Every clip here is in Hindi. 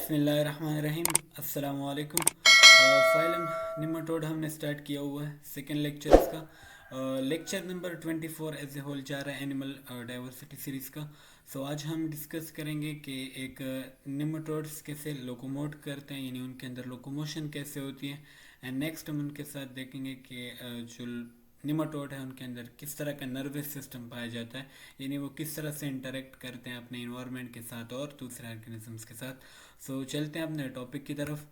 बिस्मिल्लाहिर्रहमानिर्रहीम अस्सलाम वालेकुम। फाइलम निमाटोड हमने स्टार्ट किया हुआ है, सेकेंड लेक्चर इसका। Lecture number 24 as a whole जा रहा है एनिमल डाइवर्सिटी सीरीज़ का। सो आज हम डिस्कस करेंगे कि एक निमाटोड्स कैसे लोकोमोट करते हैं, यानी उनके अंदर लोकोमोशन कैसे होती है। एंड नेक्स्ट हम उनके साथ देखेंगे कि जो निमाटोड है उनके अंदर किस तरह का नर्वस सिस्टम पाया जाता है, यानी वो किस तरह से इंटरेक्ट करते हैं अपने इन्वायरमेंट के साथ और दूसरे ऑर्गेनिजम्स के साथ। सो चलते हैं अपने टॉपिक की तरफ।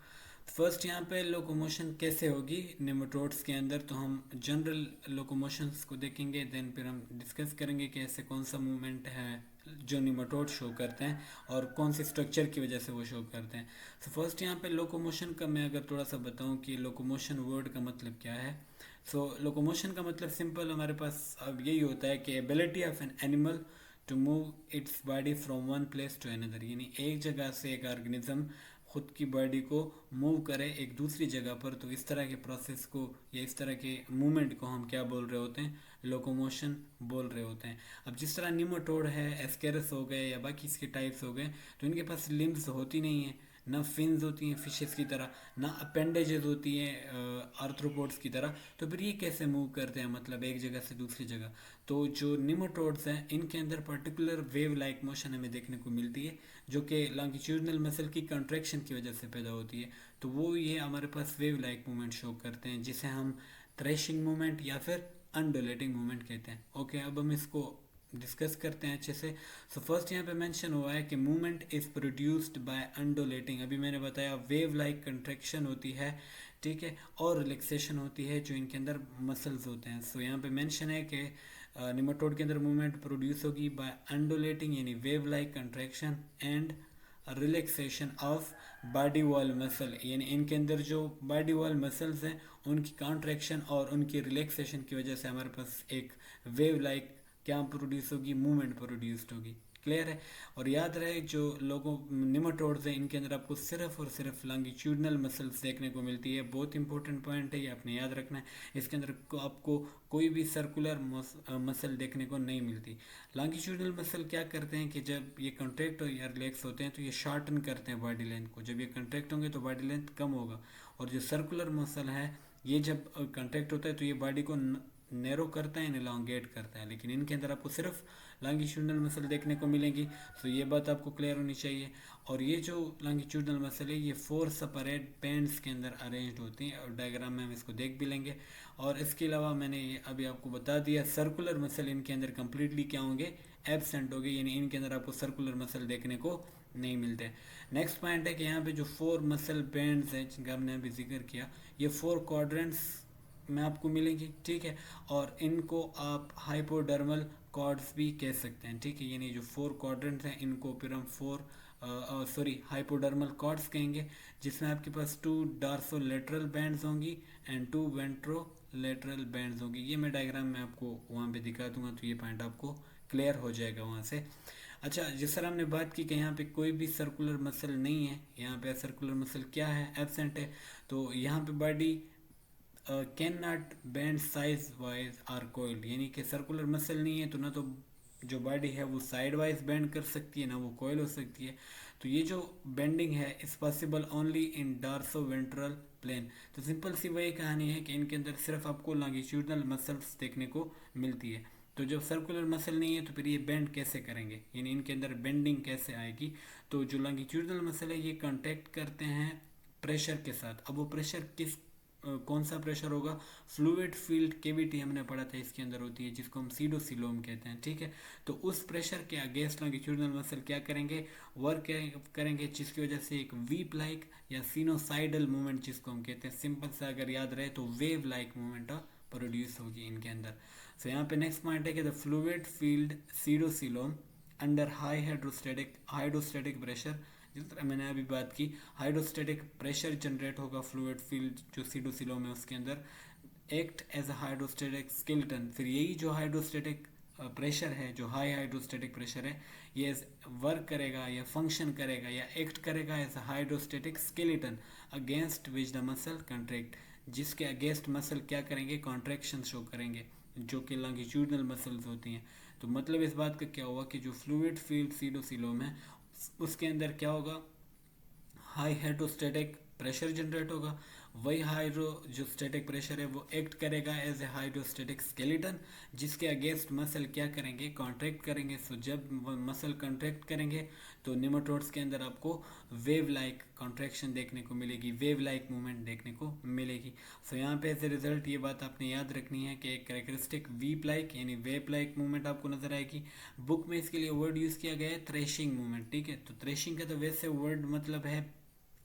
फर्स्ट यहाँ पे लोकोमोशन कैसे होगी नेमाटोड्स के अंदर, तो हम जनरल लोकोमोशंस को देखेंगे, देन फिर हम डिस्कस करेंगे कि ऐसे कौन सा मूवमेंट है जो नेमाटोड शो करते हैं और कौन सी स्ट्रक्चर की वजह से वो शो करते हैं। सो फर्स्ट यहाँ पे लोकोमोशन का मैं अगर थोड़ा सा बताऊँ कि लोकोमोशन वर्ड का मतलब क्या है। सो लोकोमोशन का मतलब सिंपल हमारे पास अब यही होता है कि ability of an animal to move its body from one place to another, यानी एक जगह से एक ऑर्गेनिज्म खुद की बॉडी को मूव करे एक दूसरी जगह पर। तो इस तरह के प्रोसेस को या इस तरह के मूवमेंट को हम क्या बोल रहे होते हैं, लोकोमोशन बोल रहे होते हैं। अब जिस तरह निमोटोड है, एस्केरस हो गए या बाकी इसके टाइप्स हो गए, तो इनके पास लिम्स होती नहीं है, ना फिन्स होती हैं फिशेस की तरह, ना अपेंडेजेस होती हैं आर्थ्रोपोड्स की तरह। तो फिर ये कैसे मूव करते हैं, मतलब एक जगह से दूसरी जगह। तो जो निमोटोड्स हैं इनके अंदर पर्टिकुलर वेव लाइक मोशन हमें देखने को मिलती है, जो कि लॉन्गिट्यूडनल मसल की कंट्रैक्शन की वजह से पैदा होती है। तो वो ये हमारे पास वेव लाइक मूवमेंट शो करते हैं, जिसे हम थ्रेशिंग मूवमेंट या फिर अनडुलेटिंग मूवमेंट कहते हैं। ओके, अब हम इसको डिस्कस करते हैं अच्छे से। सो फर्स्ट यहाँ पे मेंशन हुआ है कि मूवमेंट इज प्रोड्यूस्ड बाय अनडुलेटिंग। अभी मैंने बताया वेव लाइक कंट्रैक्शन होती है, ठीक है, और रिलैक्सेशन होती है जो इनके अंदर मसल्स होते हैं। सो यहाँ पे मेंशन है कि निमाटोड के अंदर मूवमेंट प्रोड्यूस होगी बाय अनडुलेटिंग यानी wave like contraction and relaxation of body wall muscle, यानी इनके अंदर जो बॉडी वॉल मसल्स हैं उनकी कॉन्ट्रैक्शन और उनकी रिलैक्सेशन की वजह से हमारे पास एक वेव लाइक क्या प्रोड्यूस होगी, मूवमेंट प्रोड्यूस्ड होगी। क्लियर है। और याद रहे जो लोगों निमाटोड्स हैं इनके अंदर आपको सिर्फ और सिर्फ लॉन्गिट्यूडनल मसल्स देखने को मिलती है। बहुत इंपॉर्टेंट पॉइंट है, ये आपने याद रखना है। इसके अंदर आपको कोई भी सर्कुलर मसल देखने को नहीं मिलती। लॉन्गिट्यूडनल मसल क्या करते हैं कि जब ये कंट्रैक्ट या रिलैक्स होते हैं तो ये शॉर्टन करते हैं बॉडी लेंथ को। जब ये कंट्रैक्ट होंगे तो बॉडी लेंथ कम होगा, और जो सर्कुलर मसल है ये जब कंट्रैक्ट होता है तो ये बॉडी को नैरो करता है, इलांगेट करता है। लेकिन इनके अंदर आपको सिर्फ लॉन्गिट्यूडनल मसल देखने को मिलेगी। तो ये बात आपको क्लियर होनी चाहिए। और ये जो लॉन्गिट्यूडनल मसल है ये 4 सेपरेट बैंड्स के अंदर अरेंज्ड होती हैं, और डायग्राम में हम इसको देख भी लेंगे। और इसके अलावा मैंने ये अभी आपको बता दिया, सर्कुलर मसल इनके अंदर कम्प्लीटली क्या होंगे, एब्सेंट होंगे, यानी इनके अंदर आपको सर्कुलर मसल देखने को नहीं मिलते। नेक्स्ट पॉइंट है कि यहाँ पे जो 4 मसल बैंड्स हैं जिनका हमने अभी जिक्र किया, ये 4 क्वाड्रेंट्स में आपको मिलेंगी, ठीक है। और इनको आप हाइपोडर्मल कॉर्ड्स भी कह सकते हैं, ठीक है। यानी जो 4 क्वाड्रेंट्स हैं इनको फिर हम हाइपोडर्मल कॉर्ड्स कहेंगे, जिसमें आपके पास 2 डार्सोलेटरल बैंड्स होंगी एंड 2 वेंट्रोलेटरल बैंड्स होंगी। ये मैं डायग्राम में आपको वहाँ पे दिखा दूंगा, तो ये पॉइंट आपको क्लियर हो जाएगा वहाँ से। अच्छा, जिस तरह हमने बात की कि यहाँ पे कोई भी सर्कुलर मसल नहीं है, यहाँ पे सर्कुलर मसल क्या है, एब्सेंट है। तो यहाँ पे body can not bend side wise or coiled, यानी कि सर्कुलर मसल नहीं है तो ना तो जो बॉडी है वो साइड वाइज बेंड कर सकती है, ना वो कोयल हो सकती है। तो ये जो बेंडिंग है is possible only in dorso ventral plane. तो सिंपल सी वही कहानी है कि इनके अंदर सिर्फ आपको लॉन्गिट्यूडनल मसल्स देखने को मिलती है। तो जब सर्कुलर मसल नहीं है तो फिर ये बेंड कैसे करेंगे, यानी इनके अंदर बेंडिंग कैसे आएगी। तो जो लॉन्गिट्यूडनल मसल है ये कांटेक्ट करते हैं प्रेशर के साथ। अब वो प्रेशर कौन सा प्रेशर होगा, फ्लूइड फील्ड केविटी हमने पढ़ा था इसके अंदर होती है, जिसको हम सीडोसिलोम कहते हैं, ठीक है। तो उस प्रेशर के अगेंस्ट लॉन्गिट्यूडनल मसल क्या करेंगे, वर्क करेंगे, जिसकी वजह से एक वीप लाइक या सिनोसाइडल मूवमेंट जिसको हम कहते हैं, सिंपल सा अगर याद रहे तो वेव लाइक मूवमेंट प्रोड्यूस होगी इनके अंदर। सो यहाँ पे नेक्स्ट पॉइंट है कि the fluid filled pseudocoelom under hydrostatic pressure, जिस तरह मैंने अभी बात की, हाइड्रोस्टेटिक प्रेशर जनरेट होगा फ्लूइड फील्ड जो सीडोसिलोम है उसके अंदर, act as a hydrostatic skeleton. फिर यही जो हाइड्रोस्टेटिक प्रेशर है, जो हाई हाइड्रोस्टेटिक प्रेशर है, ये वर्क करेगा या फंक्शन करेगा या एक्ट करेगा as a hydrostatic skeleton against which the muscle contract, जिसके अगेंस्ट मसल क्या करेंगे, कॉन्ट्रैक्शन शो करेंगे, जो कि लॉन्गिट्यूडनल मसल्स होती हैं। तो मतलब इस बात का क्या हुआ कि जो फ्लूइड फील्ड सीडोसिलोम है उसके अंदर क्या होगा, हाई हाइड्रोस्टेटिक प्रेशर जनरेट होगा। वही हाइड्रो जो स्टैटिक प्रेशर है वो एक्ट करेगा एज ए हाइड्रोस्टेटिक स्केलेटन, जिसके अगेंस्ट मसल क्या करेंगे, कॉन्ट्रैक्ट करेंगे। सो जब मसल कॉन्ट्रैक्ट करेंगे तो निमाटोड्स के अंदर आपको वेव लाइक कॉन्ट्रैक्शन देखने को मिलेगी, वेव लाइक मूवमेंट देखने को मिलेगी। सो यहाँ पे एज ए रिजल्ट ये बात आपने याद रखनी है कि एक कैरेक्टरिस्टिक वीप लाइक यानी वेव लाइक मूवमेंट आपको नजर आएगी। बुक में इसके लिए वर्ड यूज़ किया गया है थ्रेशिंग मूवमेंट, ठीक है। तो थ्रेशिंग का तो वैसे वर्ड मतलब है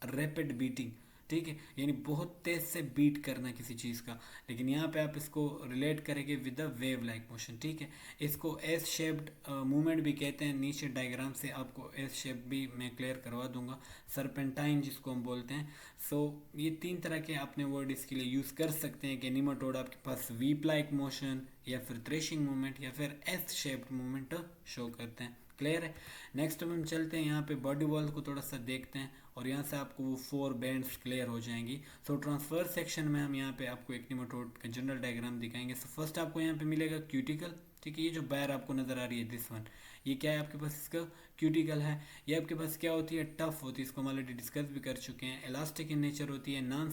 रैपिड बीटिंग, ठीक है, यानी बहुत तेज से बीट करना किसी चीज़ का, लेकिन यहाँ पे आप इसको रिलेट करेंगे with the wave like motion, ठीक है। इसको एस शेप्ड मूवमेंट भी कहते हैं, नीचे डायग्राम से आपको एस शेप भी मैं क्लियर करवा दूंगा, सरपेंटाइन जिसको हम बोलते हैं। सो ये तीन तरह के आपने वर्ड इसके लिए यूज़ कर सकते हैं कि निमाटोड आपके पास वीप लाइक मोशन या फिर थ्रेशिंग मूवमेंट या फिर एस शेप्ड मूवमेंट शो करते हैं। क्लियर है। नेक्स्ट हम चलते हैं यहाँ पे बॉडी वॉल को थोड़ा सा देखते हैं और यहाँ से आपको वो 4 बैंड्स क्लियर हो जाएंगी। सो ट्रांसफर सेक्शन में हम यहाँ पे आपको एक निमाटोड का जनरल डायग्राम दिखाएंगे। सो फर्स्ट आपको यहाँ पे मिलेगा क्यूटिकल, ठीक है। ये जो बायर आपको नजर आ रही है दिस वन, ये क्या है आपके पास, इसका क्यूटिकल है। ये आपके पास क्या होती है, टफ होती है, इसको हम ऑलरेडी डिस्कस भी कर चुके हैं। इलास्टिक इन नेचर होती है, नॉन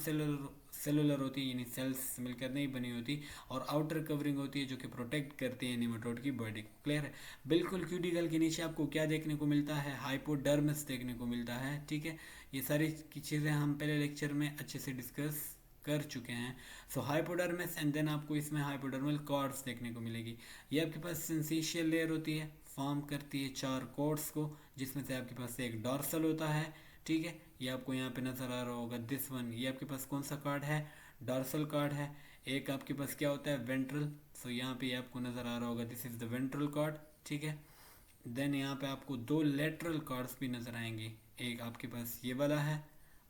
सेलुलर होती है, यानी सेल्स मिलकर नहीं बनी होती, और आउटर कवरिंग होती है जो कि प्रोटेक्ट करती है निमाटोड की बॉडी को। क्लियर है। बिल्कुल क्यूटिकल के नीचे आपको क्या देखने को मिलता है, हाइपोडर्मिस देखने को मिलता है, ठीक है। ये सारी की चीज़ें हम पहले लेक्चर में अच्छे से डिस्कस कर चुके हैं। सो हाइपोडर्मिस एंड देन आपको इसमें हाइपोडर्मल कॉर्ड्स देखने को मिलेगी। ये आपके पास सेंसेशियल लेयर होती है, फॉर्म करती है 4 कॉर्ड्स को, जिसमें से आपके पास एक डॉर्सल होता है, ठीक है। ये आपको यहाँ पे नजर आ रहा होगा दिस वन, ये आपके पास कौन सा कार्ड है, डॉर्सल कार्ड है। एक आपके पास क्या होता है, वेंट्रल। सो यहाँ पे आपको नजर आ रहा होगा this is the ventral card, ठीक है। देन यहाँ पे आपको 2 लेटरल कार्ड्स भी नजर आएंगे। एक आपके पास ये वाला है,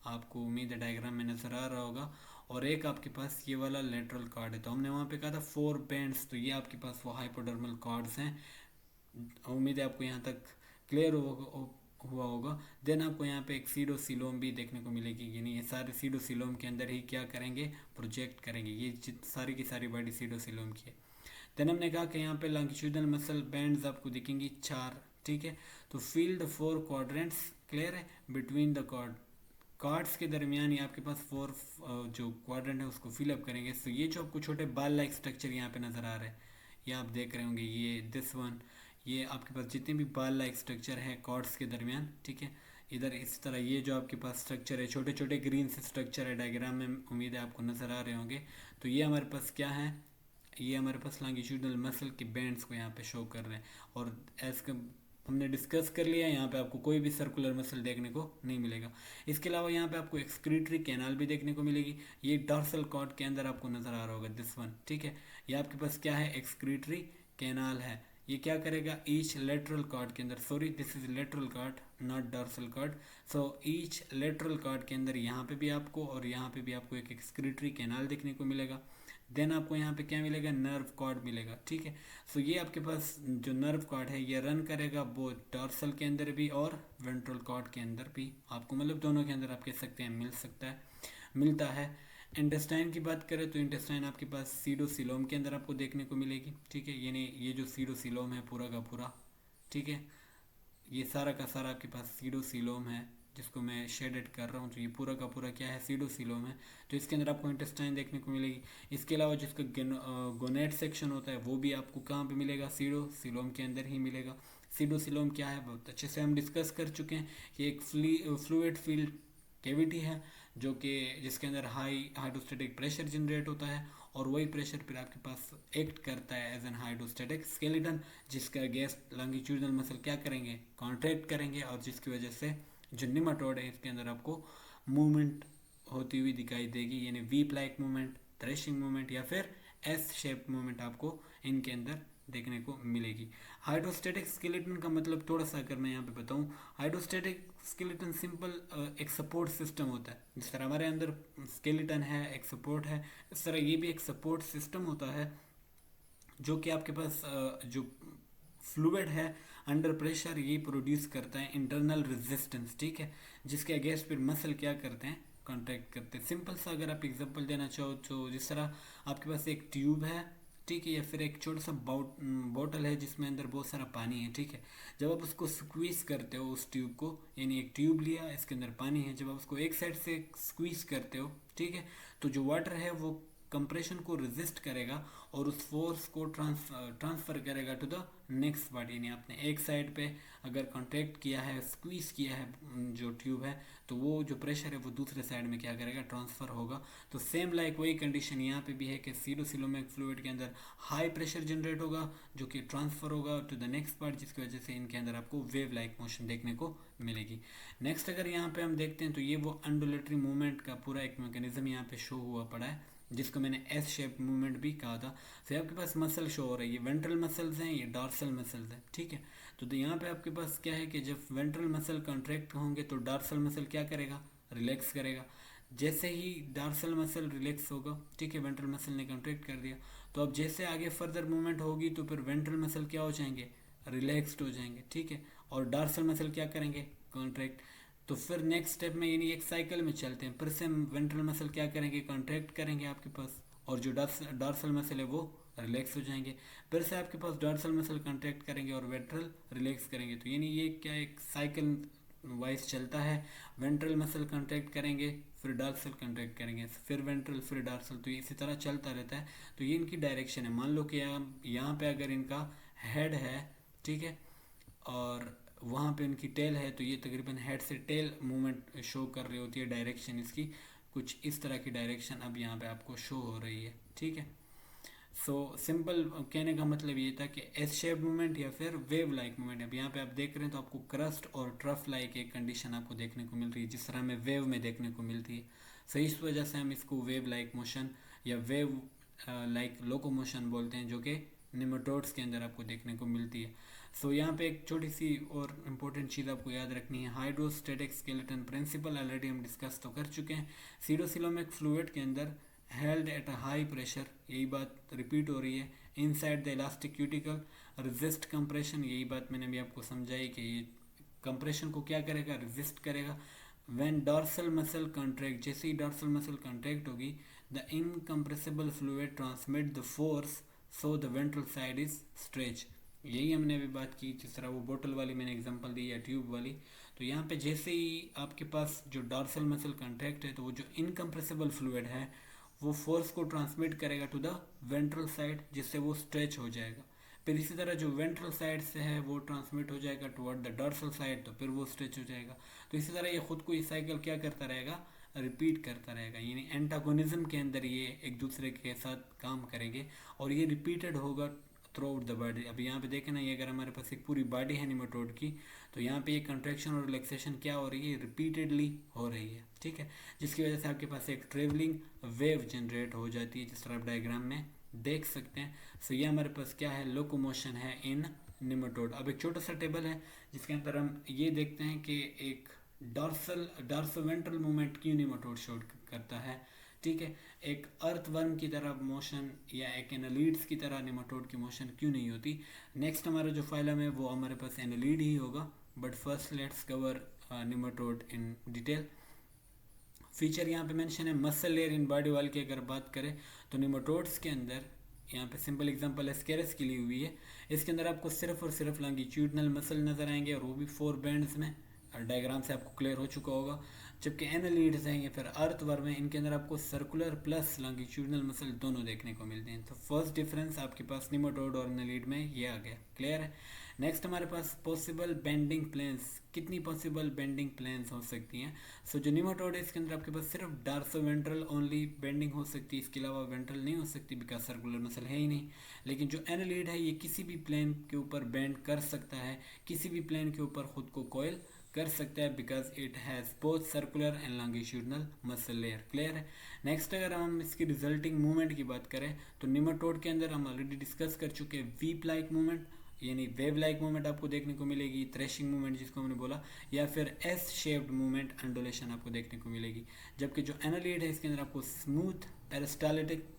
आपको उम्मीद है डायग्राम में नजर आ रहा होगा, और एक आपके पास ये वाला लेटरल कार्ड है। तो हमने वहाँ पे कहा था 4 बैंड्स, तो ये आपके पास वो हाइपोडर्मल कार्ड्स हैं। उम्मीद है आपको यहाँ तक क्लियर हुआ होगा। देन आपको यहाँ पे एक सीडोसिलोम भी देखने को मिलेगी, यानी ये सारे सीडोसिलोम के अंदर ही क्या करेंगे, प्रोजेक्ट करेंगे। ये सारी की सारी बॉडी सीडोसिलोम की है। देन हमने कहा कि यहाँ पे लॉन्गिट्यूडनल मसल बैंड्स आपको दिखेंगी 4, ठीक है। तो फील द 4 क्वाड्रेंट्स, क्लियर है, बिटवीन द कार्ड्स के दरमियान ये आपके पास 4 जो क्वाड्रेंट है उसको फिलअप करेंगे। सो ये जो आपको छोटे बाल लाइक स्ट्रक्चर यहाँ पे नज़र आ रहे हैं, ये आप देख रहे होंगे, ये दिस वन, ये आपके पास जितने भी बाल लाइक स्ट्रक्चर है कॉर्ड्स के दरमियान, ठीक है। इधर इस तरह ये जो आपके पास स्ट्रक्चर है, छोटे छोटे ग्रीन से स्ट्रक्चर है, डायग्राम में उम्मीद है आपको नज़र आ रहे होंगे। तो ये हमारे पास क्या है, ये हमारे पास लॉन्गिट्यूडनल मसल के बैंड्स को यहाँ पे शो कर रहे हैं। और एज हमने डिस्कस कर लिया, यहाँ पे आपको कोई भी सर्कुलर मसल देखने को नहीं मिलेगा। इसके अलावा यहाँ पे आपको एक्सक्रीटरी कैनाल भी देखने को मिलेगी। ये डॉर्सल कॉर्ड के अंदर आपको नजर आ रहा होगा दिस वन, ठीक है। ये आपके पास क्या है, एक्सक्रीटरी कैनाल है। ये क्या करेगा, ईच लेटरल कॉर्ड के अंदर, sorry this is lateral cord not dorsal cord. So each lateral cord के अंदर यहाँ पे भी आपको और यहाँ पे भी आपको एक एक्सक्रीटरी कैनाल देखने को मिलेगा। देन आपको यहाँ पे क्या मिलेगा, नर्व कॉर्ड मिलेगा, ठीक है। सो ये आपके पास जो नर्व कॉर्ड है ये रन करेगा बोथ डॉर्सल के अंदर भी और वेंट्रल कॉर्ड के अंदर भी, आपको मतलब दोनों के अंदर आप कह सकते हैं मिलता है। इंटेस्टाइन की बात करें तो इंटेस्टाइन आपके पास सीडोसिलोम के अंदर आपको देखने को मिलेगी, ठीक है। यानी ये जो सीडोसिलोम है पूरा का पूरा, ठीक है, ये सारा का सारा आपके पास सीडोसिलोम है, जिसको मैं शेडेड कर रहा हूँ। तो ये पूरा का पूरा क्या है, सीडोसिलोम है। तो इसके अंदर आपको इंटेस्टाइन देखने को मिलेगी। इसके अलावा जिसका गोनेट सेक्शन होता है वो भी आपको कहाँ पे मिलेगा, सीडोसिलोम के अंदर ही मिलेगा। सीडोसिलोम क्या है, बहुत अच्छे से हम डिस्कस कर चुके हैं कि एक फ्लूइड फील्ड कैविटी है जो कि जिसके अंदर हाइड्रोस्टेटिक प्रेशर जनरेट होता है, और वही प्रेशर फिर आपके पास एक्ट करता है एज एन हाइड्रोस्टेटिक स्केलेटन, जिसका अगेंस्ट लॉन्गिट्यूडनल मसल क्या करेंगे, कॉन्ट्रैक्ट करेंगे, और जिसकी वजह से जो निमाटोड है इसके अंदर आपको मूवमेंट होती हुई दिखाई देगी, यानी weep like movement, threshing movement या फिर एस शेप मूवमेंट आपको इनके अंदर देखने को मिलेगी। हाइड्रोस्टेटिक स्केलेटन का मतलब थोड़ा सा अगर मैं यहाँ पे बताऊँ, हाइड्रोस्टेटिक स्केलेटन सिंपल एक सपोर्ट सिस्टम होता है। जिस तरह हमारे अंदर स्केलेटन है, एक सपोर्ट है, इस तरह ये भी एक सपोर्ट सिस्टम होता है जो कि आपके पास जो फ्लूइड है अंडर प्रेशर ये प्रोड्यूस करता है इंटरनल रेजिस्टेंस, ठीक है, जिसके अगेंस्ट फिर मसल क्या करते हैं, कॉन्ट्रैक्ट करते हैं। सिंपल सा अगर आप एग्जांपल देना चाहो तो जिस तरह आपके पास एक ट्यूब है, ठीक है, या फिर एक छोटा सा बॉटल है जिसमें अंदर बहुत सारा पानी है, ठीक है। जब आप उसको स्क्वीज करते हो उस ट्यूब को, यानी एक ट्यूब लिया, इसके अंदर पानी है, जब आप उसको एक साइड से स्क्वीज करते हो, ठीक है, तो जो वाटर है वो कंप्रेशन को रेजिस्ट करेगा और उस फोर्स को ट्रांसफ़र करेगा टू द नेक्स्ट पार्ट। यानी आपने एक साइड पे अगर कॉन्ट्रैक्ट किया है, स्क्वीज किया है जो ट्यूब है, तो वो जो प्रेशर है वो दूसरे साइड में क्या करेगा, ट्रांसफ़र होगा। तो सेम लाइक वही कंडीशन यहाँ पे भी है कि सीडोसिलोमेक फ्लूइड के अंदर हाई प्रेशर जनरेट होगा जो कि ट्रांसफ़र होगा टू द नेक्स्ट पार्ट, जिसकी वजह से इनके अंदर आपको वेव लाइक मोशन देखने को मिलेगी। नेक्स्ट अगर यहाँ पे हम देखते हैं तो ये वो अंडुलेटरी मूवमेंट का पूरा एक मैकेनिज्म यहाँ पे शो हुआ पड़ा है, जिसको मैंने एस शेप मूवमेंट भी कहा था। फिर आपके पास मसल शो हो रही है, वेंट्रल मसल्स हैं, ये डॉर्सल मसल्स हैं, ठीक है। तो यहाँ पे आपके पास क्या है कि जब वेंट्रल मसल कॉन्ट्रैक्ट होंगे तो डॉर्सल मसल क्या करेगा, रिलैक्स करेगा। जैसे ही डॉर्सल मसल रिलैक्स होगा, ठीक है, वेंट्रल मसल ने कॉन्ट्रैक्ट कर दिया, तो अब जैसे आगे फर्दर मूवमेंट होगी तो फिर वेंट्रल मसल क्या हो जाएंगे, रिलैक्स्ड हो जाएंगे, ठीक है, और डॉर्सल मसल क्या करेंगे, कॉन्ट्रैक्ट। तो फिर नेक्स्ट स्टेप में यानी एक साइकिल में चलते हैं, फिर से वेंट्रल मसल क्या करेंगे, कॉन्ट्रैक्ट करेंगे आपके पास, और जो डॉर्सल मसल है वो रिलैक्स हो जाएंगे। फिर से आपके पास डॉर्सल मसल कॉन्ट्रैक्ट करेंगे और वेंट्रल रिलैक्स करेंगे। तो यानी ये क्या एक साइकिल वाइज चलता है, वेंट्रल मसल कॉन्ट्रैक्ट करेंगे, फिर डॉर्सल कॉन्ट्रैक्ट करेंगे, फिर वेंट्रल, फिर डॉर्सल, तो इसी तरह चलता रहता है। तो ये इनकी डायरेक्शन है। मान लो कि यहाँ पे अगर इनका हेड है, ठीक है, और वहाँ पे उनकी टेल है, तो ये तकरीबन हेड से टेल मूवमेंट शो कर रही होती है, डायरेक्शन इसकी कुछ इस तरह की डायरेक्शन अब यहाँ पे आपको शो हो रही है, ठीक है। सो सिंपल कहने का मतलब ये था कि एस शेप मूवमेंट या फिर वेव लाइक मूवमेंट। अब यहाँ पे आप देख रहे हैं तो आपको क्रस्ट और ट्रफ लाइक एक कंडीशन आपको देखने को मिल रही है, जिस तरह हमें वेव में देखने को मिलती है। सो इस वजह से हम इसको वेव लाइक मोशन या वेव लाइक लोकोमोशन बोलते हैं, जो कि निमेटोड्स के अंदर आपको देखने को मिलती है। सो यहाँ पे एक छोटी सी और इम्पोर्टेंट चीज़ आपको याद रखनी है, हाइड्रोस्टैटिक स्केलेटन प्रिंसिपल ऑलरेडी हम डिस्कस तो कर चुके हैं। सीडोसिलोमिक फ्लूइड के अंदर held at a high pressure, यही बात रिपीट हो रही है, inside the elastic cuticle resist compression, यही बात मैंने भी आपको समझाई कि ये कंप्रेशन को क्या करेगा, रेजिस्ट करेगा। व्हेन डॉर्सल मसल कॉन्ट्रैक्ट, जैसे ही डॉर्सल मसल कॉन्ट्रैक्ट होगी, the incompressible fluid transmit the force so the ventral side is stretch. यही हमने अभी बात की, जिस तरह वो बोतल वाली मैंने एग्जांपल दी या ट्यूब वाली। तो यहाँ पे जैसे ही आपके पास जो डॉर्सल मसल कॉन्ट्रैक्ट है, तो वो जो इनकम्प्रेसिबल फ्लूइड है वो फोर्स को ट्रांसमिट करेगा टू द वेंट्रल साइड, जिससे वो स्ट्रेच हो जाएगा। फिर इसी तरह जो वेंट्रल साइड से है वो ट्रांसमिट हो जाएगा टुवर्ड द डॉर्सल साइड, तो फिर वो स्ट्रेच हो जाएगा। तो इसी तरह ये खुद को ये साइकिल क्या करता रहेगा, रिपीट करता रहेगा, यानी एंटागोनिज्म के अंदर ये एक दूसरे के साथ काम करेंगे और ये रिपीटेड होगा थ्रू आउट द बॉडी। अब यहाँ पे देखें ना, ये अगर हमारे पास एक पूरी बॉडी है निमेटोड की, तो यहाँ पे ये कंट्रैक्शन और रिलैक्सेशन क्या हो रही है, रिपीटेडली हो रही है, ठीक है, जिसकी वजह से आपके पास एक ट्रेवलिंग वेव जनरेट हो जाती है, जिस तरह आप डायग्राम में देख सकते हैं। सो ये हमारे पास क्या है, लोकोमोशन है इन निमेटोड। अब एक छोटा सा टेबल है जिसके अंदर हम ये देखते हैं कि एक डॉर्सोवेंट्रल मूवमेंट क्यों निमेटोड शो करता है, ठीक है। एक अर्थवर्म की तरह मोशन या एक एनालीड्स की तरह निमेटोड की मोशन क्यों नहीं होती। नेक्स्ट हमारा जो फाइलम है वो हमारे पास एनालीड ही होगा, but first let's cover nematode in detail. Feature यहाँ पे मेंशन है muscle layer in body wall की अगर बात करें तो निमेटोड्स के अंदर यहाँ पे सिंपल एग्जांपल है स्केरस की ली हुई है। इसके अंदर आपको सिर्फ और सिर्फ लॉन्गिट्यूडनल मसल नज़र आएंगे और वो भी 4 बैंड्स में, डायग्राम से आपको क्लियर हो चुका होगा। जबकि एनालीड्स हैं या फिर अर्थवर्म है, इनके अंदर आपको सर्कुलर प्लस लॉन्गिट्यूडनल मसल दोनों देखने को मिलते हैं। तो फर्स्ट डिफरेंस आपके पास निमेटोड और एनालीड में ये आ गया, क्लियर है। नेक्स्ट हमारे पास पॉसिबल बेंडिंग प्लेन्स, कितनी पॉसिबल बेंडिंग प्लेन्स हो सकती हैं। सो जो निमेटोड है इसके अंदर आपके पास सिर्फ डार्सोवेंट्रल ओनली बेंडिंग हो सकती है, इसके अलावा वेंट्रल नहीं हो सकती बिकॉज सर्कुलर मसल है ही नहीं। लेकिन जो एनालीड है ये किसी भी प्लेन के ऊपर बेंड कर सकता है, किसी भी प्लेन के ऊपर खुद को कॉइल कर सकता है because it has both circular and longitudinal muscle layer, clear है। नेक्स्ट अगर हम इसकी रिजल्टिंग मूवमेंट की बात करें तो निमेटोड के अंदर हम ऑलरेडी डिस्कस कर चुके हैं वीप लाइक मूवमेंट, यानी वेव लाइक मूवमेंट आपको देखने को मिलेगी, थ्रेशिंग मूवमेंट जिसको हमने बोला, या फिर एस शेप्ड मूवमेंट अंडुलेशन आपको देखने को मिलेगी। जबकि जो एनालीड है इसके अंदर आपको स्मूथ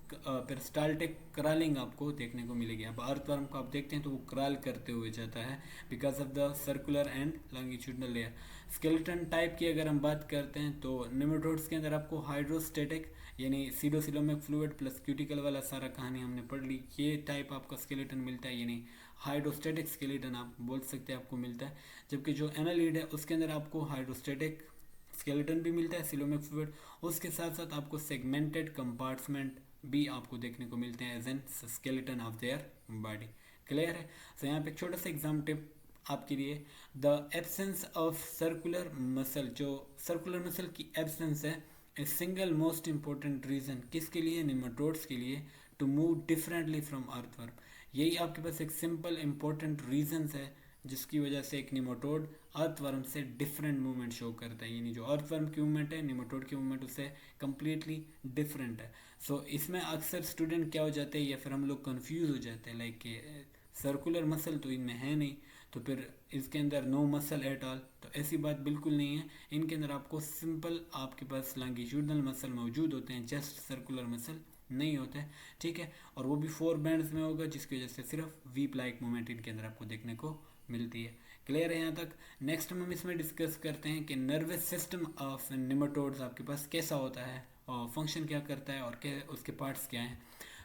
पेरिस्टाल्टिक क्रॉलिंग आपको देखने को मिलेगी। अब अर्थवर्म को आप देखते हैं तो वो क्रॉल करते हुए जाता है because of the circular and longitudinal layer. Skeleton type की अगर हम बात करते हैं तो निमेटोड्स के अंदर आपको हाइड्रोस्टेटिक यानी सीडोसिलोमिक फ्लूइड प्लस क्यूटिकल वाला सारा कहानी हमने पढ़ ली, ये टाइप आपका स्केलेटन मिलता है, यानी हाइड्रोस्टेटिक स्केलेटन आप बोल सकते हैं आपको मिलता है। जबकि जो एनालीड है उसके अंदर आपको हाइड्रोस्टेटिक स्केलेटन भी मिलता है सिलोमिक फ्लूइड, उसके साथ साथ आपको सेगमेंटेड कंपार्टमेंट भी आपको देखने को मिलते हैं as an skeleton of their body. Clear है? तो यहाँ पे एक छोटा सा एग्जाम टिप आपके लिए, the absence of circular muscle, जो सर्कुलर मसल की एब्सेंस है, a single most important reason किसके लिए? निमेटोड्स के लिए, to move differently from earthworm. यही आपके पास एक सिंपल इंपॉर्टेंट रीजन है जिसकी वजह से एक निमेटोड अर्थवर्म से डिफरेंट मूवमेंट शो करता है, यानी जो अर्थवर्म की मूवमेंट है निमेटोड की मूवमेंट उससे कम्प्लीटली डिफरेंट है। सो इसमें अक्सर स्टूडेंट क्या हो जाते हैं या फिर हम लोग कंफ्यूज हो जाते हैं, लाइक सर्कुलर मसल तो इनमें है नहीं तो फिर इसके अंदर नो मसल एट ऑल, तो ऐसी बात बिल्कुल नहीं है। इनके अंदर आपको सिंपल आपके पास लॉन्गिट्यूडनल मसल मौजूद होते हैं, जस्ट सर्कुलर मसल नहीं होता है, ठीक है। और वो भी 4 बैंड्स में होगा जिसकी वजह से सिर्फ वीप लाइक मूवमेंट इनके अंदर आपको देखने को मिलती है। क्लियर है यहाँ तक? नेक्स्ट हम इसमें डिस्कस करते हैं कि नर्वस सिस्टम ऑफ निमेटोड्स आपके पास कैसा होता है और फंक्शन क्या करता है और क्या उसके पार्ट्स क्या हैं।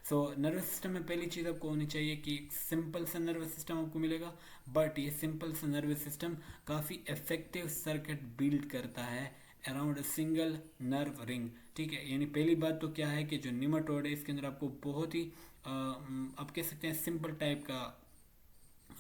सो नर्वस सिस्टम में पहली चीज़ आपको होनी चाहिए कि सिंपल सा नर्वस सिस्टम आपको मिलेगा, बट ये सिंपल सा नर्वस सिस्टम काफ़ी इफेक्टिव सर्किट बिल्ड करता है around a single nerve ring, ठीक है। यानी पहली बात तो क्या है कि जो निमेटोड है इसके अंदर आपको बहुत ही आप कह सकते हैं सिंपल टाइप का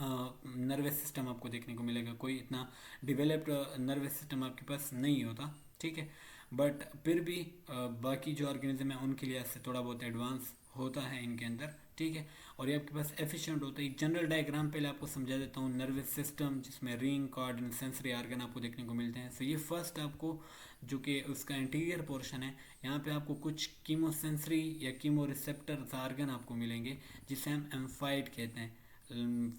नर्वस सिस्टम आपको देखने को मिलेगा, कोई इतना डेवलप्ड नर्वस सिस्टम आपके पास नहीं होता, ठीक है। बट फिर भी बाकी जो ऑर्गेनिज्म है उनके लिए इससे थोड़ा बहुत एडवांस होता है इनके अंदर, ठीक है। और ये आपके पास एफिशिएंट होता है। जनरल डायग्राम पहले आपको समझा देता हूँ, नर्वस सिस्टम जिसमें ring, cord and sensory organ आपको देखने को मिलते हैं। सो ये फर्स्ट आपको जो कि उसका इंटीरियर पोर्शन है, यहाँ पे आपको कुछ कीमोसेंसरी या कीमो रिसेप्टर ऑर्गन आपको मिलेंगे जिसे हम एम्फाइड कहते हैं।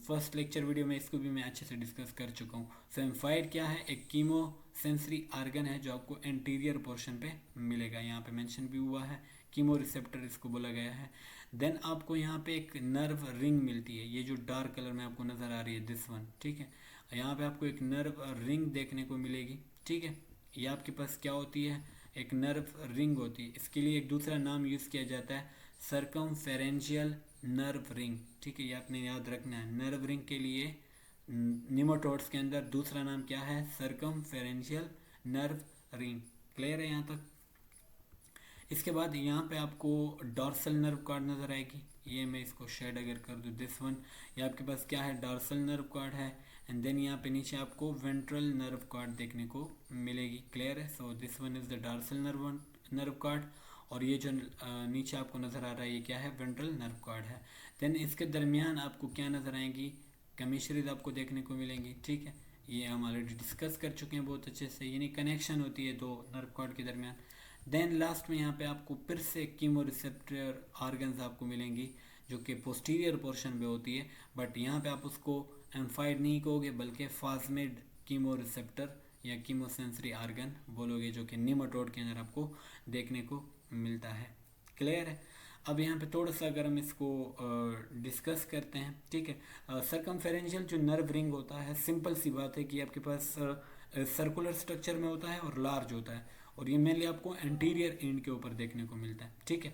फर्स्ट लेक्चर वीडियो में इसको भी मैं अच्छे से डिस्कस कर चुका हूँ। सो एम्फाइड क्या है? एक कीमो सेंसरी आर्गन है जो आपको एंटीरियर पोर्शन पे मिलेगा, यहाँ पे मेंशन भी हुआ है, कीमो रिसेप्टर इसको बोला गया है। देन आपको यहाँ पे एक नर्व रिंग मिलती है, ये जो डार्क कलर में आपको नज़र आ रही है दिस वन, ठीक है। यहाँ पे आपको एक नर्व रिंग देखने को मिलेगी, ठीक है। ये आपके पास क्या होती है? एक नर्व रिंग होती है। इसके लिए एक दूसरा नाम यूज़ किया जाता है सर्कमफेरेंशियल नर्व रिंग, ठीक है। ये आपने याद रखना है, नर्व रिंग के लिए निमेटोड्स के अंदर दूसरा नाम क्या है? सर्कमफेरेंशियल नर्व रिंग। क्लियर है यहाँ तक? इसके बाद यहाँ पे आपको डॉर्सल नर्व कॉर्ड नज़र आएगी, ये मैं इसको शेड अगर कर दूँ दिस वन, ये आपके पास क्या है? डॉर्सल नर्व कॉर्ड है। एंड देन यहाँ पे नीचे आपको वेंट्रल नर्व कॉर्ड देखने को मिलेगी। क्लियर है? So this one is the dorsal nerve cord, और ये जो नीचे आपको नज़र आ रहा है ये क्या है? वेंट्रल नर्व कॉर्ड है। देन इसके दरमियान आपको क्या नज़र आएंगी? कमीशरीज आपको देखने को मिलेंगी, ठीक है। ये हम ऑलरेडी डिस्कस कर चुके हैं बहुत अच्छे से, यानी कनेक्शन होती है दो नर्व कॉर्ड के दरमियान। देन लास्ट में यहाँ पे आपको फिर से कीमो रिसेप्टर ऑर्गन्स आपको मिलेंगी जो कि पोस्टीरियर पोर्शन पे होती है, बट यहाँ पे आप उसको एम्फाइड नहीं कहोगे बल्कि फास्मिड कीमो रिसेप्टर या कीमो सेंसरी ऑर्गन बोलोगे, जो कि निमेटोड के अंदर आपको देखने को मिलता है। क्लियर है? अब यहाँ पे थोड़ा सा अगर हम इसको डिस्कस करते हैं, ठीक है। सर्कमफेरेंशियल जो नर्व रिंग होता है, सिंपल सी बात है कि आपके पास सर्कुलर स्ट्रक्चर में होता है और लार्ज होता है, और ये मेनली आपको एंटीरियर एंड के ऊपर देखने को मिलता है, ठीक है।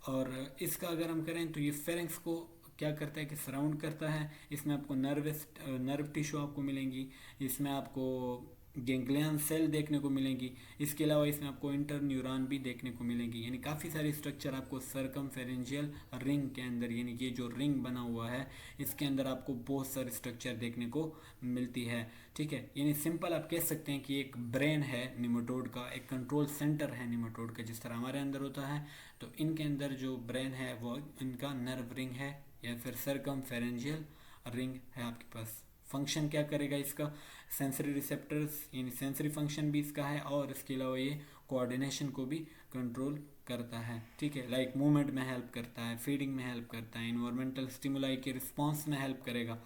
और इसका अगर हम करें तो ये फेरेंक्स को क्या करता है कि सराउंड करता है। इसमें आपको नर्व टिश्यू आपको मिलेंगी, इसमें आपको गेंग्लियन सेल देखने को मिलेंगी, इसके अलावा इसमें आपको इंटर न्यूरॉन भी देखने को मिलेंगी, यानी काफ़ी सारी स्ट्रक्चर आपको सर्कमफेरेंशियल रिंग के अंदर, यानी ये जो रिंग बना हुआ है इसके अंदर आपको बहुत सारी स्ट्रक्चर देखने को मिलती है, ठीक है। यानी सिंपल आप कह सकते हैं कि एक ब्रेन है निमेटोड का, एक कंट्रोल सेंटर है निमेटोड का, जिस तरह हमारे अंदर होता है, तो इनके अंदर जो ब्रेन है वो इनका नर्व रिंग है या फिर सर्कमफेरेंशियल रिंग है आपके पास। फंक्शन क्या करेगा इसका? सेंसरी रिसेप्टर्स यानी सेंसरी फंक्शन भी इसका है, और इसके अलावा ये कोऑर्डिनेशन को भी कंट्रोल करता है, ठीक है। लाइक मूवमेंट में हेल्प करता है, फीडिंग में हेल्प करता है, इन्वायरमेंटल स्टिमुलाई के रिस्पॉन्स में हेल्प करेगा,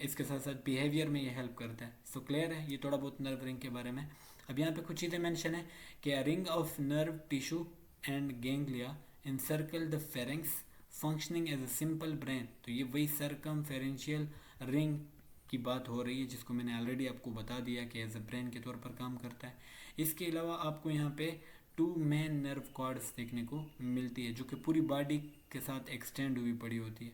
इसके साथ साथ बिहेवियर में ये हेल्प करता है। सो क्लियर है? ये थोड़ा बहुत नर्व रिंग के बारे में। अब यहाँ पे कुछ चीज़ें मेंशन है कि a ring of nerve tissue and ganglia encircle the pharynx functioning as a simple brain, तो ये वही सर्कमफेरेंशियल रिंग की बात हो रही है, जिसको मैंने ऑलरेडी आपको बता दिया कि एज अ ब्रेन के तौर पर काम करता है। इसके अलावा आपको यहाँ पे 2 मेन नर्व कॉर्ड्स देखने को मिलती है जो कि पूरी बॉडी के साथ एक्सटेंड हुई पड़ी होती है।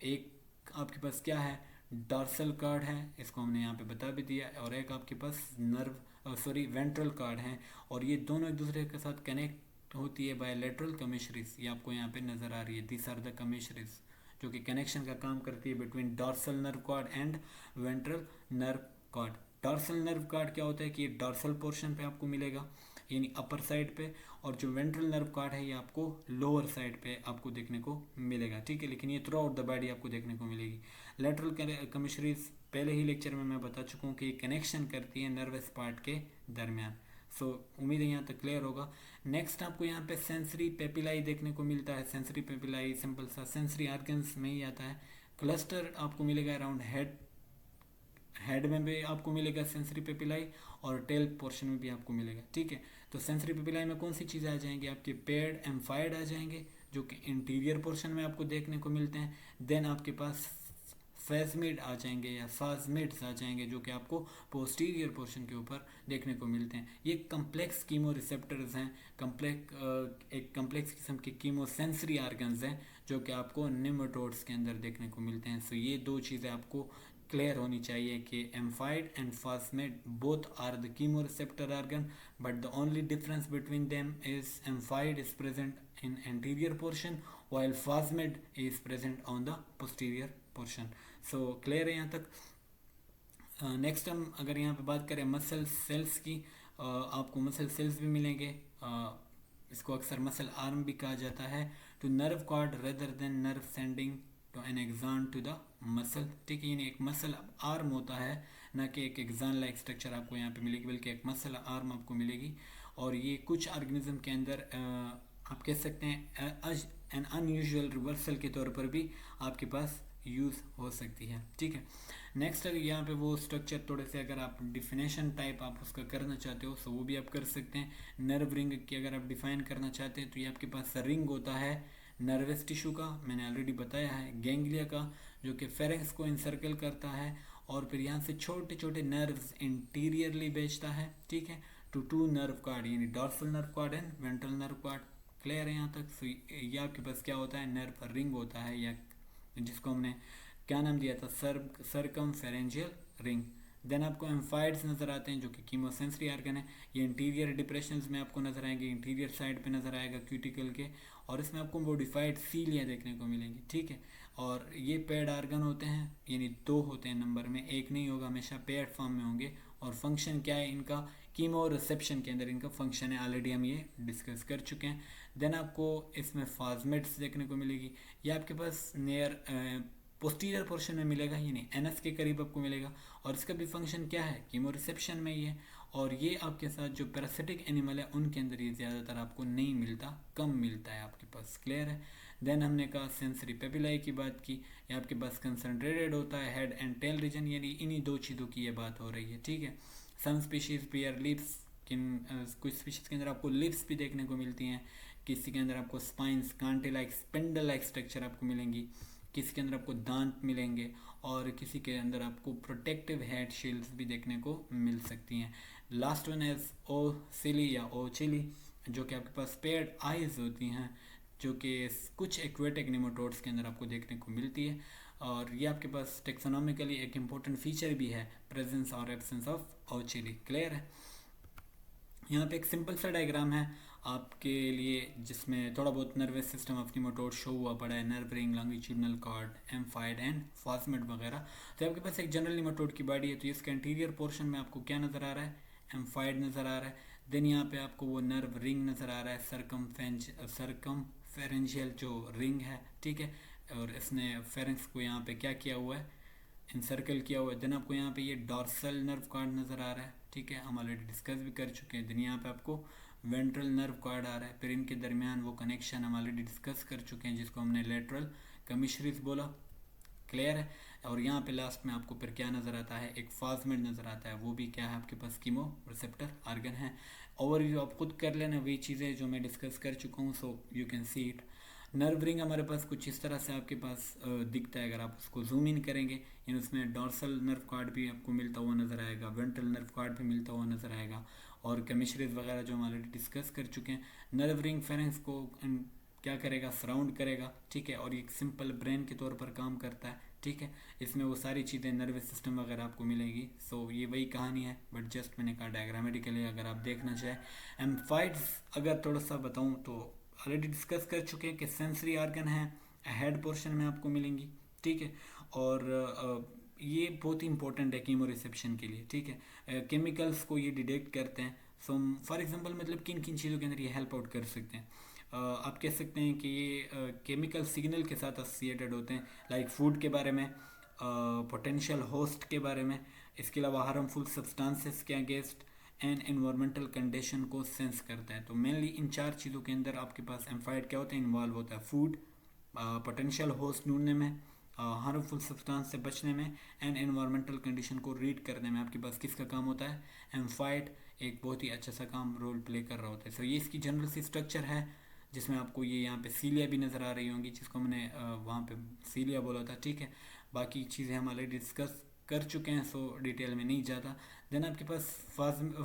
एक आपके पास क्या है, डॉर्सल कॉर्ड है, इसको हमने यहाँ पे बता भी दिया, और एक आपके पास वेंट्रल कॉर्ड है, और ये दोनों एक दूसरे के साथ कनेक्ट होती है बाय लेटरल कमिशरीज। ये आपको यहाँ पे नज़र आ रही है, दिस आर द कमिशरीज, जो कि कनेक्शन का काम करती है between dorsal nerve cord and ventral nerve cord. Dorsal nerve cord क्या होता है कि ये डॉर्सल पोर्शन पे आपको मिलेगा, यानी अपर साइड पे, और जो वेंट्रल नर्व कॉर्ड है ये आपको लोअर साइड पे आपको देखने को मिलेगा, ठीक है। लेकिन ये थ्रू आउट द बॉडी आपको देखने को मिलेगी। लेटरल कमिशरीज पहले ही लेक्चर में मैं बता चुका हूँ कि ये कनेक्शन करती है नर्वस पार्ट के दरमियान। उम्मीद है यहाँ तक क्लियर होगा। नेक्स्ट आपको यहाँ पे सेंसरी पेपिलाई देखने को मिलता है। सेंसरी पेपिलाई सिंपल सा सेंसरी ऑर्गन्स में ही आता है। क्लस्टर आपको मिलेगा अराउंड हेड में भी आपको मिलेगा सेंसरी पेपिलाई, और टेल पोर्शन में भी आपको मिलेगा, ठीक है। तो सेंसरी पेपिलाई में कौन सी चीज़ें आ जाएंगी, आपके पेड एम्फाइड आ जाएंगे जो कि इंटीरियर पोर्शन में आपको देखने को मिलते हैं। देन आपके पास फेजमिड आ जाएंगे या फाजमिड्स आ जाएंगे जो कि आपको पोस्टीरियर पोर्शन के ऊपर देखने को मिलते हैं। ये कम्प्लेक्स कीमो रिसेप्टर्स हैं, एक कम्प्लेक्स किस्म के कीमो सेंसरी आर्गन्स हैं जो कि आपको निमेटोड्स के अंदर देखने को मिलते हैं। ये दो चीज़ें आपको क्लियर होनी चाहिए कि amphid and phasmid both are the chemo receptor organ, but the only difference between them is amphid is present in anterior portion while phasmid is present on the posterior portion। Clear है यहाँ तक। नेक्स्ट हम अगर यहाँ पे बात करें मसल सेल्स की, आपको मसल सेल्स भी मिलेंगे। इसको अक्सर मसल आर्म भी कहा जाता है, to nerve cord rather than nerve sending to an axon to the muscle, ठीक है। यानी एक मसल आर्म होता है, ना कि एक एक्सान लाइक स्ट्रक्चर आपको यहाँ पे मिलेगी, बल्कि एक मसल आर्म आपको मिलेगी। और ये कुछ ऑर्गेनिज्म के अंदर आप कह सकते हैं एन अनयूजुअल रिवर्सल के तौर पर भी आपके पास यूज़ हो सकती है, ठीक है। नेक्स्ट अगर यहाँ पे वो स्ट्रक्चर थोड़े से अगर आप डिफिनेशन टाइप आप उसका करना चाहते हो तो वो भी आप कर सकते हैं। नर्व रिंग की अगर आप डिफाइन करना चाहते हैं तो ये आपके पास रिंग होता है नर्वस टिश्यू का, मैंने ऑलरेडी बताया है, गैंग्लिया का, जो कि फेरेंक्स को इंसर्कल करता है, और फिर यहाँ से छोटे छोटे नर्व्स इंटीरियरली भेजता है, ठीक है, टू नर्व कॉर्ड, यानी dorsal nerve cord and ventral nerve cord. Clear है यहाँ तक। ये आपके पास क्या होता है, नर्व रिंग होता है, या जिसको हमने क्या नाम दिया था, सर्कमफेरेंजियल रिंग। देन आपको एम्फाइड्स नज़र आते हैं जो कि कीमोसेंसरी आर्गन है। ये इंटीरियर डिप्रेशंस में आपको नज़र आएंगे, इंटीरियर साइड पे नज़र आएगा क्यूटिकल के, और इसमें आपको मॉडिफाइड सीलिया देखने को मिलेंगी, ठीक है। और ये पेड आर्गन होते हैं, यानी 2 होते हैं नंबर में, एक नहीं होगा, हमेशा पेड फॉर्म में होंगे। और फंक्शन क्या है इनका, कीमो रिसेप्शन के अंदर इनका फंक्शन है, ऑलरेडी हम ये डिस्कस कर चुके हैं। देन आपको इसमें फाजमेट्स देखने को मिलेगी, ये आपके पास नियर पोस्टीरियर पोर्शन में मिलेगा, यानी एनएस के करीब आपको मिलेगा, और इसका भी फंक्शन क्या है, कीमो रिसेप्शन में ही है। और ये आपके साथ जो पैरासिटिक एनिमल है उनके अंदर ये ज़्यादातर आपको नहीं मिलता, कम मिलता है आपके पास। क्लियर है। देन हमने कहा सेंसरी पेपिलाई की बात की, ये आपके पास कंसनट्रेटेड होता है हेड एंड टेल रीजन, यानी इन्हीं 2 चीज़ों की ये बात हो रही है, ठीक है। सम स्पीशीज बियर लिप्स, कुछ स्पीशीज के अंदर आपको लिप्स भी देखने को मिलती हैं, किसी के अंदर आपको स्पाइंस, कांटे लाइक स्पिंडल लाइक स्ट्रक्चर आपको मिलेंगी, किसी के अंदर आपको दांत मिलेंगे, और किसी के अंदर आपको प्रोटेक्टिव हेड शील्ड्स भी देखने को मिल सकती हैं। लास्ट वन इज ओसिली या ओचिली, जो कि आपके पास पेयर्ड आइज होती हैं, जो कि कुछ एक्वेटिक निमेटोड्स के अंदर आपको देखने को मिलती है। और ये आपके पास टेक्सोनॉमिकली एक इम्पोर्टेंट फीचर भी है, प्रेजेंस और एब्सेंस ऑफ ओचिली। क्लियर है। यहाँ पे एक सिंपल सा डायग्राम है आपके लिए, जिसमें थोड़ा बहुत nervous system of nematode show हुआ पड़ा है, nerve ring, longitudinal cord, amphid and phasmid वगैरह। तो आपके पास एक जनरल निमेटोड की बॉडी है, तो इसका इंटीरियर पोर्शन में आपको क्या नज़र आ रहा है, एम्फाइड नज़र आ रहा है। देन यहाँ पे आपको वो नर्व रिंग नज़र आ रहा है, सर्कमफेरेंजियल जो रिंग है, ठीक है, और इसने फेरेंक्स को यहाँ पे क्या किया हुआ है, इंसर्कल किया हुआ है। देन आपको यहाँ पे ये डॉर्सल नर्व कॉर्ड नज़र आ रहा है, ठीक है, हम ऑलरेडी डिस्कस भी कर चुके हैं। देन यहाँ पे आपको वेंट्रल नर्व कॉर्ड आ रहा है, फिर इनके दरमियान वो कनेक्शन हम ऑलरेडी डिस्कस कर चुके हैं, जिसको हमने लेटरल कमिशरीज बोला। क्लियर है। और यहाँ पे लास्ट में आपको फिर क्या नज़र आता है, एक फास्मेड नज़र आता है, वो भी क्या है आपके पास, कीमो रिसेप्टर आर्गन है। ओवरव्यू आप खुद कर लेना वही चीज़ें जो मैं डिस्कस कर चुका हूँ, so you can see it. Nerve ring हमारे पास कुछ इस तरह से आपके पास दिखता है। अगर आप उसको जूम इन करेंगे यानी उसमें डॉर्सल नर्व कार्ड भी आपको मिलता हुआ नज़र आएगा, वेंट्रल नर्व कार्ड भी मिलता हुआ नज़र आएगा, और केमिस्ट्रीज वगैरह जो हम ऑलरेडी डिस्कस कर चुके हैं। नर्व रिंग फेरेंक्स को क्या करेगा, सराउंड करेगा, ठीक है, और ये सिंपल ब्रेन के तौर पर काम करता है, ठीक है। इसमें वो सारी चीज़ें नर्वस सिस्टम वगैरह आपको मिलेगी। सो ये वही कहानी है, बट जस्ट मैंने कहा डायग्रामेटिकली अगर आप देखना चाहें। एम्फाइड्स अगर थोड़ा सा बताऊं तो ऑलरेडी डिस्कस कर चुके हैं कि सेंसरी ऑर्गन है, हेड पोर्शन में आपको मिलेंगी, ठीक है। और ये बहुत ही इंपॉर्टेंट है कीमो रिसेप्शन के लिए, ठीक है। केमिकल्स को ये डिटेक्ट करते हैं। सो फॉर एग्जांपल मतलब किन किन चीज़ों के अंदर ये हेल्प आउट कर सकते हैं। आप कह सकते हैं कि ये केमिकल सिग्नल के साथ एसोसिएटेड होते हैं, लाइक फूड के बारे में, पोटेंशियल होस्ट के बारे में, इसके अलावा हार्मफुल सब्सटेंसेस के अगेंस्ट एंड एनवायरमेंटल कंडीशन को सेंस करता है। तो मेनली इन चार चीज़ों के अंदर आपके पास एम्फाइड क्या होता है, इन्वॉल्व होता है। फूड, पोटेंशियल होस्ट ढूंढने में, हार्मफुल सब्सटेंस से बचने में, एंड एनवायरमेंटल कंडीशन को रीड करने में आपके पास किसका काम होता है, एम्फाइड एक बहुत ही अच्छा सा काम रोल प्ले कर रहा होता है। सो ये इसकी जनरल सी स्ट्रक्चर है, जिसमें आपको ये यहाँ पे सीलिया भी नज़र आ रही होंगी, जिसको मैंने वहाँ पे सीलिया बोला था, ठीक है। बाकी चीज़ें हम ऑलरेडी डिस्कस कर चुके हैं, सो डिटेल में नहीं जाता। देन आपके पास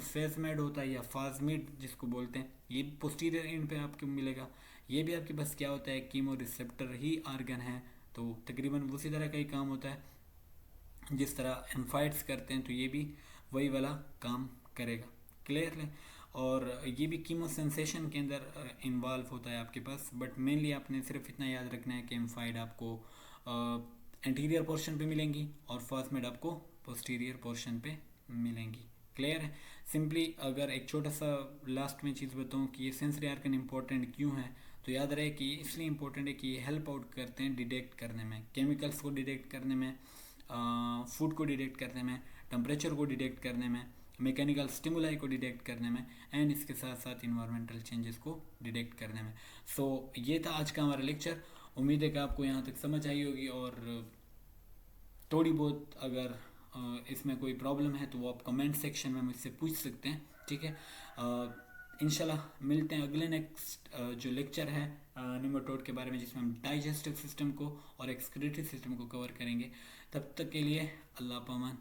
फेजमेड होता है या फाजमिड जिसको बोलते हैं, ये पोस्टीरियर एंड पे आपको मिलेगा। ये भी आपके पास क्या होता है, कीमो रिसेप्टर ही ऑर्गन है, तो तकरीबन उसी तरह का ही काम होता है जिस तरह एम्फाइड्स करते हैं, तो ये भी वही वाला काम करेगा। क्लियर है। और ये भी कीमो सेंसेशन के अंदर इन्वॉल्व होता है आपके पास, बट मेनली आपने सिर्फ इतना याद रखना है कि एम्फाइड आपको एंटीरियर पोर्शन पे मिलेंगी और फास्मेड आपको पोस्टीरियर पोर्शन पे मिलेंगी। क्लियर है। सिंपली अगर एक छोटा सा लास्ट में चीज़ बताऊँ कि ये सेंसरी आर्गन इंपॉर्टेंट क्यों है, तो याद रहे कि इसलिए इंपॉर्टेंट है कि ये हेल्प आउट करते हैं डिटेक्ट करने में, केमिकल्स को डिटेक्ट करने में, फूड को डिटेक्ट करने में, टेम्परेचर को डिटेक्ट करने में, मैकेनिकल स्टिमुलाई को डिटेक्ट करने में, एंड इसके साथ साथ इन्वायरमेंटल चेंजेस को डिटेक्ट करने में। सो ये था आज का हमारा लेक्चर। उम्मीद है कि आपको यहाँ तक समझ आई होगी, और थोड़ी बहुत अगर इसमें कोई प्रॉब्लम है तो वो आप कमेंट सेक्शन में मुझसे पूछ सकते हैं, ठीक है। इंशाल्लाह मिलते हैं अगले नेक्स्ट जो लेक्चर है निमेटोड के बारे में, जिसमें हम डाइजेस्टिव सिस्टम को और एक्सक्रीटरी सिस्टम को कवर करेंगे। तब तक के लिए अल्लाह पामान।